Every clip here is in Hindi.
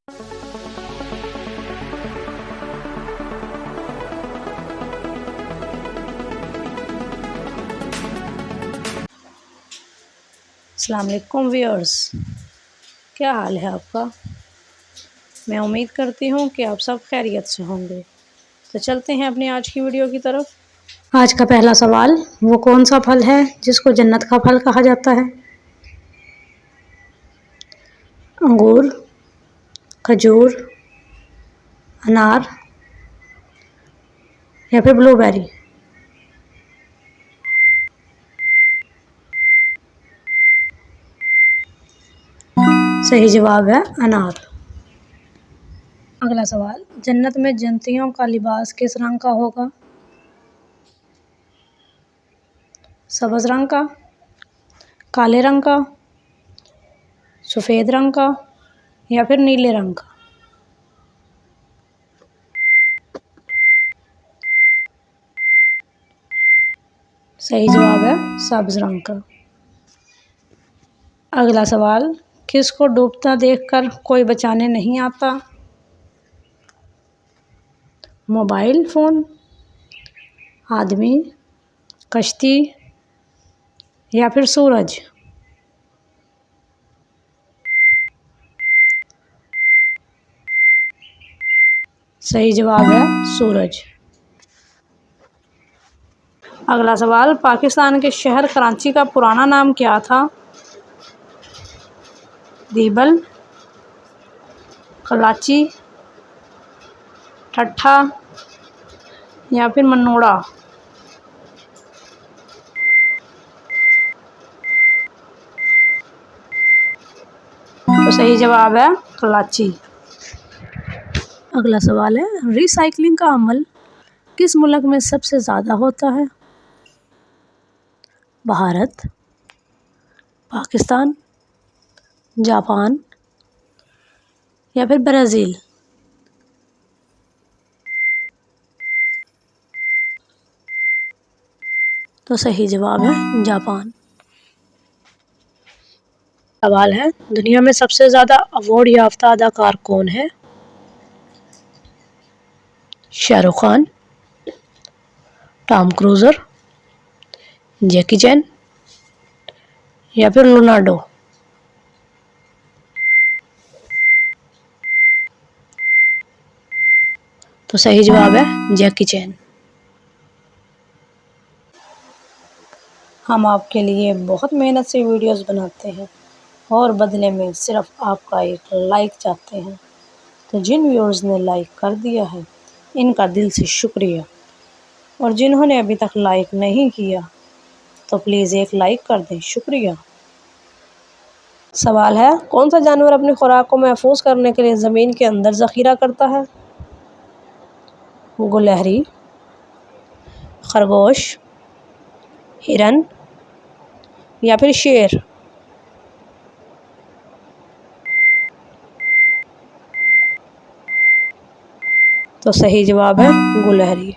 अस्सलाम वालेकुम व्यूअर्स, क्या हाल है आपका। मैं उम्मीद करती हूँ कि आप सब खैरियत से होंगे। तो चलते हैं अपनी आज की वीडियो की तरफ। आज का पहला सवाल, वो कौन सा फल है जिसको जन्नत का फल कहा जाता है। अंगूर, खजूर, अनार या फिर ब्लूबेरी। सही जवाब है अनार। अगला सवाल, जन्नत में जन्नतियों का लिबास किस रंग का होगा। सब्ज़ रंग का, काले रंग का, सफ़ेद रंग का या फिर नीले रंग का। सही जवाब है सब्ज़ रंग का। अगला सवाल, किसको डूबता देखकर कोई बचाने नहीं आता। मोबाइल फ़ोन, आदमी, कश्ती या फिर सूरज। सही जवाब है सूरज। अगला सवाल, पाकिस्तान के शहर कराची का पुराना नाम क्या था। दीबल, कराची, ठट्ठा या फिर मनोड़ा। तो सही जवाब है कराची। अगला सवाल है, रिसाइकलिंग का अमल किस मुल्क में सबसे ज़्यादा होता है। भारत, पाकिस्तान, जापान या फिर ब्राज़ील। तो सही जवाब है जापान। सवाल है, दुनिया में सबसे ज़्यादा अवार्ड याफ्ता अदाकार कौन है। शाहरुख खान, टॉम क्रूज़र, जैकी चैन या फिर लियोनार्डो। तो सही जवाब है जैकी चैन। हम आपके लिए बहुत मेहनत से वीडियोस बनाते हैं और बदले में सिर्फ आपका एक लाइक चाहते हैं। तो जिन व्यूअर्स ने लाइक कर दिया है, इनका दिल से शुक्रिया। और जिन्होंने अभी तक लाइक नहीं किया, तो प्लीज़ एक लाइक कर दें, शुक्रिया। सवाल है, कौन सा जानवर अपनी खुराक को महफूज करने के लिए ज़मीन के अंदर ज़ख़ीरा करता है। गुलहरी, खरगोश, हिरन या फिर शेर। तो सही जवाब है गुलहरी।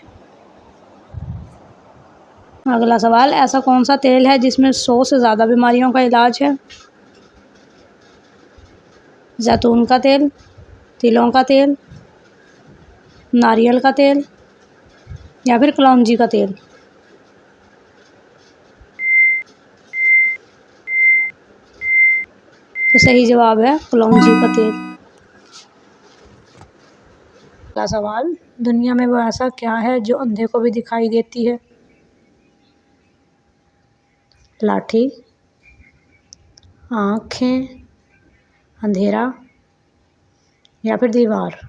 अगला सवाल, ऐसा कौन सा तेल है जिसमें 100 से ज़्यादा बीमारियों का इलाज है। जैतून का तेल, तिलों का तेल, नारियल का तेल या फिर कलौंजी का तेल। तो सही जवाब है कलौंजी का तेल। अगला सवाल, दुनिया में वो ऐसा क्या है जो अंधे को भी दिखाई देती है। लाठी, आँखें, अंधेरा या फिर दीवार।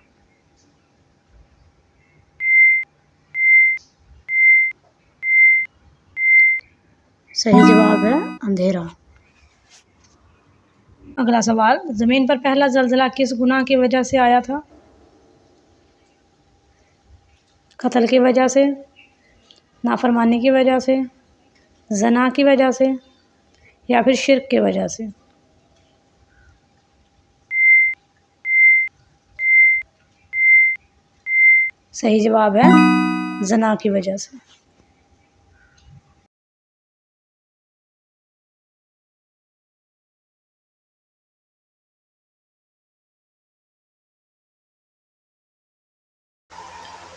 सही जवाब है अंधेरा। अगला सवाल, ज़मीन पर पहला ज़लज़ला किस गुनाह की वजह से आया था। कत्ल की वजह से, नाफरमानी की वजह से, ज़ना की वजह से या फिर शिर्क की वजह से। सही जवाब है ज़ना की वजह से।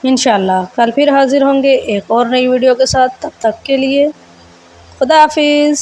इंशाल्लाह कल फिर हाज़िर होंगे एक और नई वीडियो के साथ। तब तक के लिए खुदा हाफिज़।